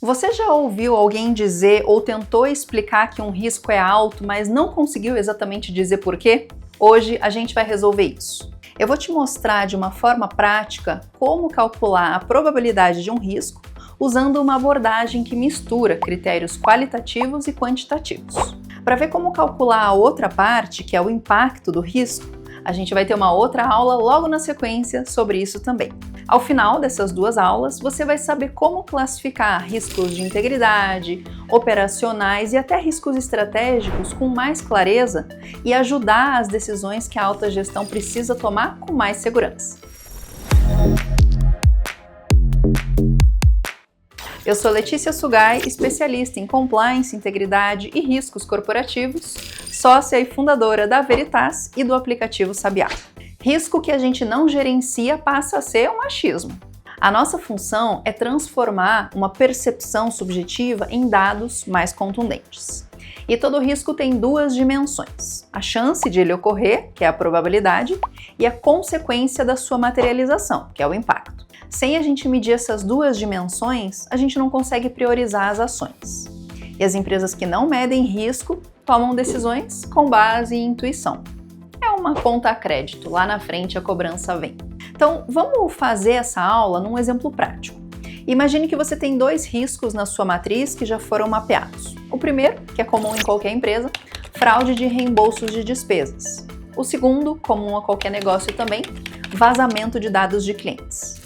Você já ouviu alguém dizer ou tentou explicar que um risco é alto, mas não conseguiu exatamente dizer por quê? Hoje a gente vai resolver isso. Eu vou te mostrar de uma forma prática como calcular a probabilidade de um risco usando uma abordagem que mistura critérios qualitativos e quantitativos. Para ver como calcular a outra parte, que é o impacto do risco, a gente vai ter uma outra aula logo na sequência sobre isso também. Ao final dessas duas aulas, você vai saber como classificar riscos de integridade, operacionais e até riscos estratégicos com mais clareza e ajudar as decisões que a alta gestão precisa tomar com mais segurança. Eu sou Letícia Sugai, especialista em compliance, integridade e riscos corporativos, sócia e fundadora da Veritas e do aplicativo Sabiá. Risco que a gente não gerencia passa a ser um achismo. A nossa função é transformar uma percepção subjetiva em dados mais contundentes. E todo risco tem duas dimensões: a chance de ele ocorrer, que é a probabilidade, e a consequência da sua materialização, que é o impacto. Sem a gente medir essas duas dimensões, a gente não consegue priorizar as ações. E as empresas que não medem risco tomam decisões com base em intuição. É uma conta a crédito, lá na frente a cobrança vem. Então, vamos fazer essa aula num exemplo prático. Imagine que você tem dois riscos na sua matriz que já foram mapeados. O primeiro, que é comum em qualquer empresa, fraude de reembolsos de despesas. O segundo, comum a qualquer negócio também, vazamento de dados de clientes.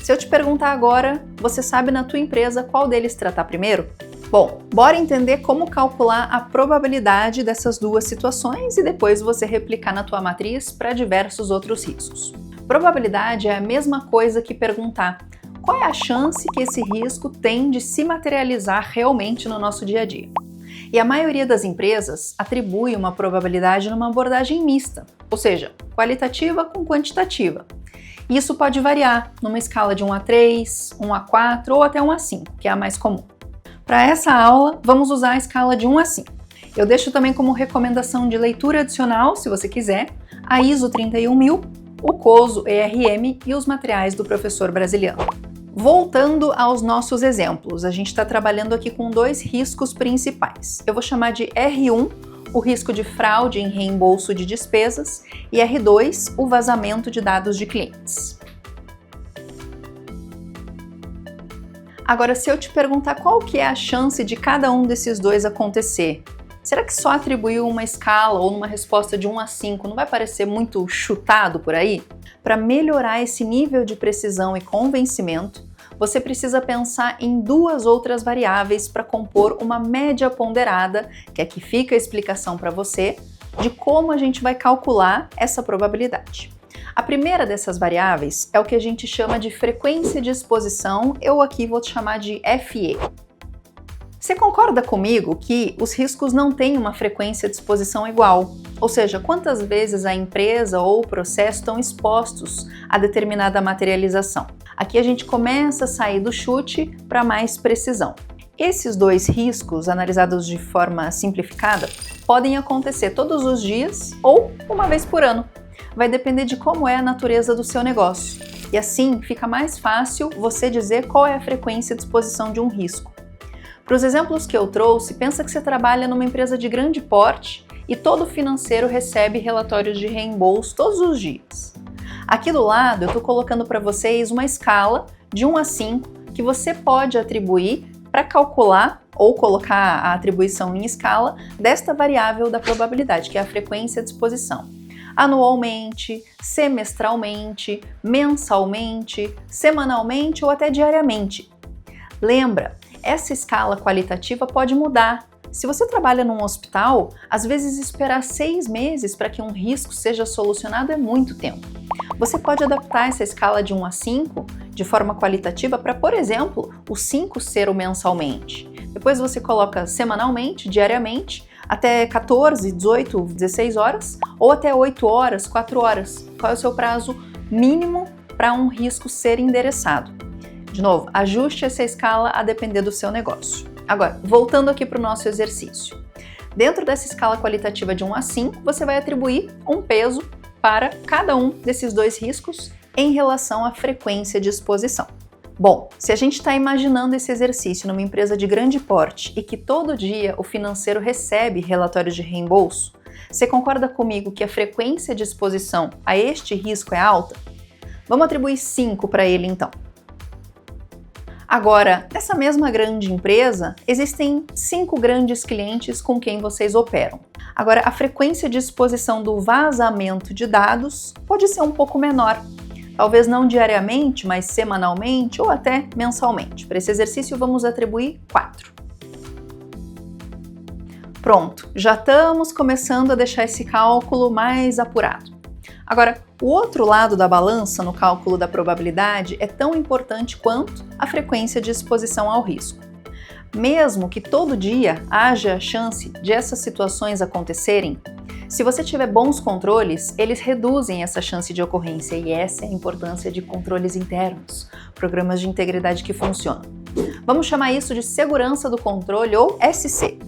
Se eu te perguntar agora, você sabe na tua empresa qual deles tratar primeiro? Bom, bora entender como calcular a probabilidade dessas duas situações e depois você replicar na tua matriz para diversos outros riscos. Probabilidade é a mesma coisa que perguntar qual é a chance que esse risco tem de se materializar realmente no nosso dia a dia. E a maioria das empresas atribui uma probabilidade numa abordagem mista, ou seja, qualitativa com quantitativa. E isso pode variar numa escala de 1 a 3, 1 a 4 ou até 1 a 5, que é a mais comum. Para essa aula, vamos usar a escala de 1 a 5. Eu deixo também como recomendação de leitura adicional, se você quiser, a ISO 31000, o COSO ERM e os materiais do professor brasileiro. Voltando aos nossos exemplos, a gente está trabalhando aqui com dois riscos principais. Eu vou chamar de R1, o risco de fraude em reembolso de despesas, e R2, o vazamento de dados de clientes. Agora, se eu te perguntar qual que é a chance de cada um desses dois acontecer, será que só atribuir uma escala ou uma resposta de 1 a 5 não vai parecer muito chutado por aí? Para melhorar esse nível de precisão e convencimento, você precisa pensar em duas outras variáveis para compor uma média ponderada, que aqui fica a explicação para você, de como a gente vai calcular essa probabilidade. A primeira dessas variáveis é o que a gente chama de frequência de exposição, eu aqui vou te chamar de FE. Você concorda comigo que os riscos não têm uma frequência de exposição igual? Ou seja, quantas vezes a empresa ou o processo estão expostos a determinada materialização? Aqui a gente começa a sair do chute para mais precisão. Esses dois riscos, analisados de forma simplificada, podem acontecer todos os dias ou uma vez por ano. Vai depender de como é a natureza do seu negócio. E assim fica mais fácil você dizer qual é a frequência de exposição de um risco. Para os exemplos que eu trouxe, pensa que você trabalha numa empresa de grande porte e todo financeiro recebe relatórios de reembolso todos os dias. Aqui do lado eu estou colocando para vocês uma escala de 1 a 5 que você pode atribuir para calcular ou colocar a atribuição em escala desta variável da probabilidade, que é a frequência de exposição. Anualmente, semestralmente, mensalmente, semanalmente ou até diariamente. Lembra, essa escala qualitativa pode mudar. Se você trabalha num hospital, às vezes esperar 6 meses para que um risco seja solucionado é muito tempo. Você pode adaptar essa escala de 1 a 5 de forma qualitativa para, por exemplo, o 5 ser o mensalmente. Depois você coloca semanalmente, diariamente, até 14, 18, 16 horas ou até 8 horas, 4 horas. Qual é o seu prazo mínimo para um risco ser endereçado? De novo, ajuste essa escala a depender do seu negócio. Agora, voltando aqui para o nosso exercício. Dentro dessa escala qualitativa de 1 a 5, você vai atribuir um peso para cada um desses dois riscos em relação à frequência de exposição. Bom, se a gente está imaginando esse exercício numa empresa de grande porte e que todo dia o financeiro recebe relatórios de reembolso, você concorda comigo que a frequência de exposição a este risco é alta? Vamos atribuir 5 para ele então. Agora, nessa mesma grande empresa, existem 5 grandes clientes com quem vocês operam. Agora, a frequência de exposição do vazamento de dados pode ser um pouco menor. Talvez não diariamente, mas semanalmente ou até mensalmente. Para esse exercício, vamos atribuir 4. Pronto, já estamos começando a deixar esse cálculo mais apurado. Agora, o outro lado da balança no cálculo da probabilidade é tão importante quanto a frequência de exposição ao risco. Mesmo que todo dia haja a chance de essas situações acontecerem, se você tiver bons controles, eles reduzem essa chance de ocorrência e essa é a importância de controles internos, programas de integridade que funcionam. Vamos chamar isso de segurança do controle ou SC.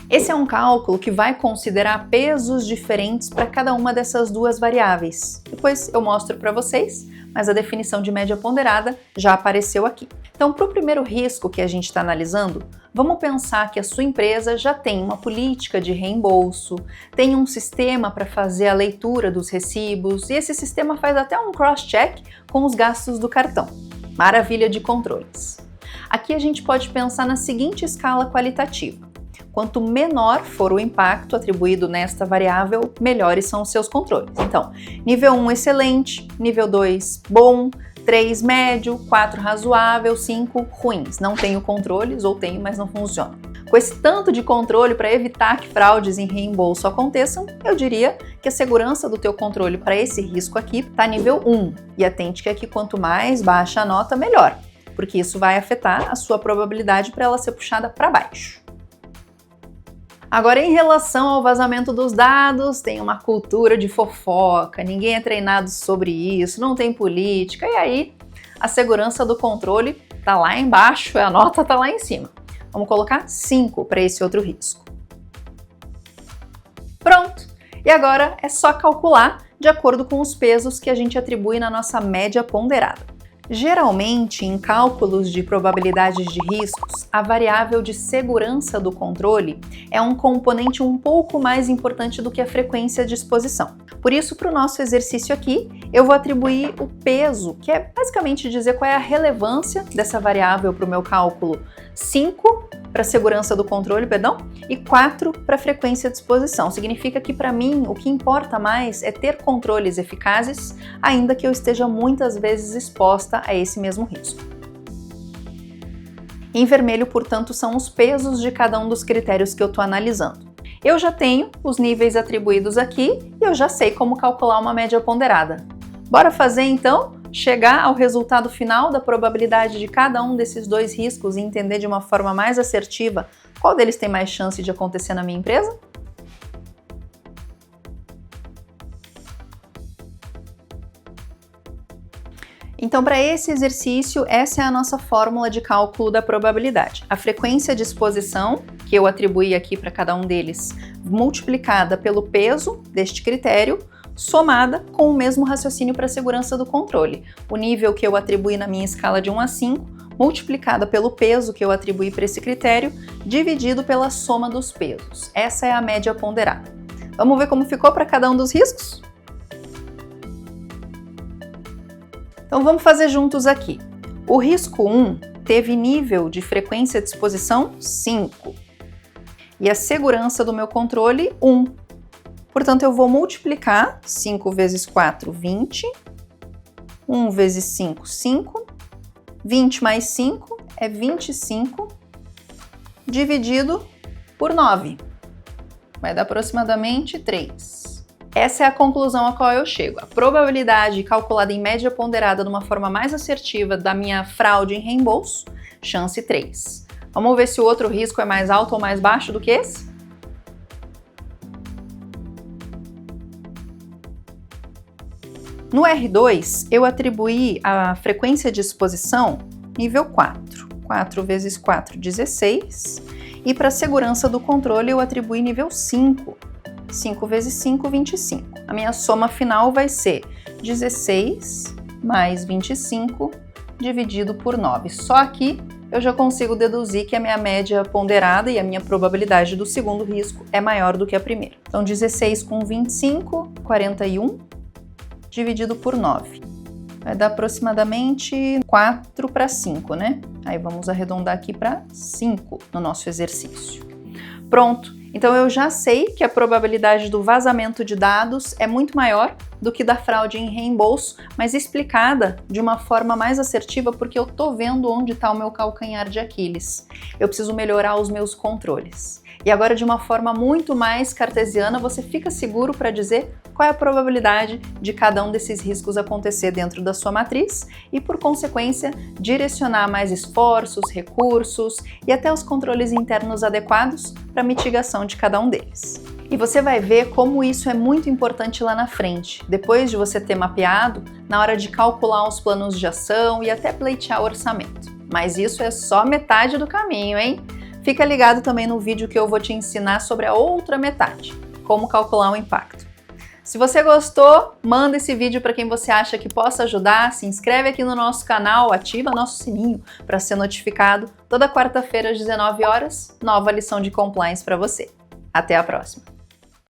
Esse é um cálculo que vai considerar pesos diferentes para cada uma dessas duas variáveis. Depois eu mostro para vocês, mas a definição de média ponderada já apareceu aqui. Então, para o primeiro risco que a gente está analisando, vamos pensar que a sua empresa já tem uma política de reembolso, tem um sistema para fazer a leitura dos recibos e esse sistema faz até um cross-check com os gastos do cartão. Maravilha de controles. Aqui a gente pode pensar na seguinte escala qualitativa. Quanto menor for o impacto atribuído nesta variável, melhores são os seus controles. Então, nível 1 excelente, nível 2 bom, 3 médio, 4 razoável, 5 ruins. Não tenho controles ou tenho, mas não funciona. Com esse tanto de controle para evitar que fraudes em reembolso aconteçam, eu diria que a segurança do teu controle para esse risco aqui está nível 1. E atente que aqui quanto mais baixa a nota, melhor, porque isso vai afetar a sua probabilidade para ela ser puxada para baixo. Agora, em relação ao vazamento dos dados, tem uma cultura de fofoca, ninguém é treinado sobre isso, não tem política, e aí a segurança do controle tá lá embaixo, a nota tá lá em cima. Vamos colocar 5 para esse outro risco. Pronto! E agora é só calcular de acordo com os pesos que a gente atribui na nossa média ponderada. Geralmente, em cálculos de probabilidades de riscos, a variável de segurança do controle é um componente um pouco mais importante do que a frequência de exposição. Por isso, para o nosso exercício aqui, eu vou atribuir o peso, que é basicamente dizer qual é a relevância dessa variável para o meu cálculo. 5 para a segurança do controle, e 4 para a frequência de exposição. Significa que, para mim, o que importa mais é ter controles eficazes, ainda que eu esteja muitas vezes exposta a esse mesmo risco. Em vermelho, portanto, são os pesos de cada um dos critérios que eu estou analisando. Eu já tenho os níveis atribuídos aqui e eu já sei como calcular uma média ponderada. Bora fazer, então? Chegar ao resultado final da probabilidade de cada um desses dois riscos e entender de uma forma mais assertiva qual deles tem mais chance de acontecer na minha empresa? Então, para esse exercício, essa é a nossa fórmula de cálculo da probabilidade. A frequência de exposição, que eu atribuí aqui para cada um deles, multiplicada pelo peso deste critério, somada com o mesmo raciocínio para a segurança do controle. O nível que eu atribuí na minha escala de 1 a 5, multiplicada pelo peso que eu atribuí para esse critério, dividido pela soma dos pesos. Essa é a média ponderada. Vamos ver como ficou para cada um dos riscos? Então vamos fazer juntos aqui. O risco 1 teve nível de frequência de exposição 5 e a segurança do meu controle 1. Portanto, eu vou multiplicar 5 vezes 4, 20, 1 vezes 5, 5, 20 mais 5 é 25, dividido por 9. Vai dar aproximadamente 3. Essa é a conclusão a qual eu chego. A probabilidade calculada em média ponderada de uma forma mais assertiva da minha fraude em reembolso, chance 3. Vamos ver se o outro risco é mais alto ou mais baixo do que esse? No R2, eu atribuí a frequência de exposição nível 4. 4 vezes 4, 16. E para a segurança do controle, eu atribuí nível 5. 5 vezes 5, 25. A minha soma final vai ser 16 mais 25 dividido por 9. Só aqui eu já consigo deduzir que a minha média ponderada e a minha probabilidade do segundo risco é maior do que a primeira. Então 16 com 25, 41, dividido por 9. Vai dar aproximadamente 4 para 5, né? Aí vamos arredondar aqui para 5 no nosso exercício. Pronto! Então eu já sei que a probabilidade do vazamento de dados é muito maior do que da fraude em reembolso, mas explicada de uma forma mais assertiva porque eu tô vendo onde está o meu calcanhar de Aquiles. Eu preciso melhorar os meus controles. E agora, de uma forma muito mais cartesiana, você fica seguro para dizer qual é a probabilidade de cada um desses riscos acontecer dentro da sua matriz e, por consequência, direcionar mais esforços, recursos e até os controles internos adequados para a mitigação de cada um deles. E você vai ver como isso é muito importante lá na frente, depois de você ter mapeado, na hora de calcular os planos de ação e até pleitear o orçamento. Mas isso é só metade do caminho, hein? Fica ligado também no vídeo que eu vou te ensinar sobre a outra metade, como calcular o impacto. Se você gostou, manda esse vídeo para quem você acha que possa ajudar, se inscreve aqui no nosso canal, ativa nosso sininho para ser notificado. Toda quarta-feira às 19 horas, nova lição de compliance para você. Até a próxima!